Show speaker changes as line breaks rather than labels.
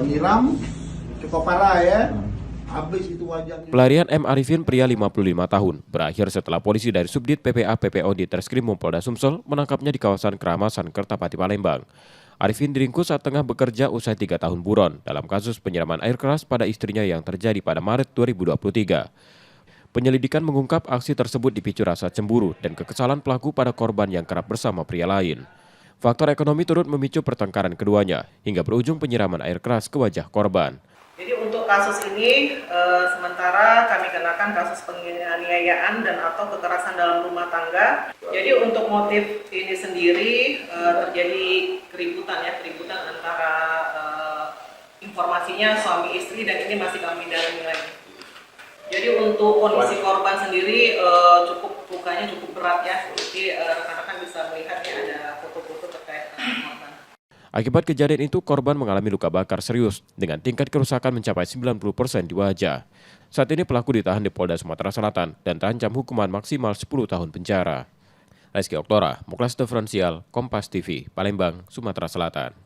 Penyiram cukup parah ya. Habis itu wajahnya.
Pelarian M. Arifin, pria 55 tahun, berakhir setelah polisi dari Subdit PPA PPO di Treskrimum Polda Sumsel menangkapnya di kawasan Keramasan, Kertapati, Palembang. Arifin diringkus saat tengah bekerja usai 3 tahun buron dalam kasus penyiraman air keras pada istrinya yang terjadi pada Maret 2023. Penyelidikan mengungkap aksi tersebut dipicu rasa cemburu dan kekesalan pelaku pada korban yang kerap bersama pria lain. Faktor ekonomi turut memicu pertengkaran keduanya hingga berujung penyiraman air keras ke wajah korban.
Jadi untuk kasus ini sementara kami kenakan kasus penganiayaan dan atau kekerasan dalam rumah tangga. Jadi untuk motif ini sendiri terjadi keributan antara informasinya suami istri dan ini masih kami dalami lagi. Jadi untuk kondisi korban sendiri lukanya cukup berat ya. Jadi rekan-rekan bisa melihatnya ada foto-foto terkait korban.
Akibat kejadian itu, korban mengalami luka bakar serius dengan tingkat kerusakan mencapai 90% di wajah. Saat ini pelaku ditahan di Polda Sumatera Selatan dan terancam hukuman maksimal 10 tahun penjara. Rizky Oktora, Muklas Differensial, Kompas TV, Palembang, Sumatera Selatan.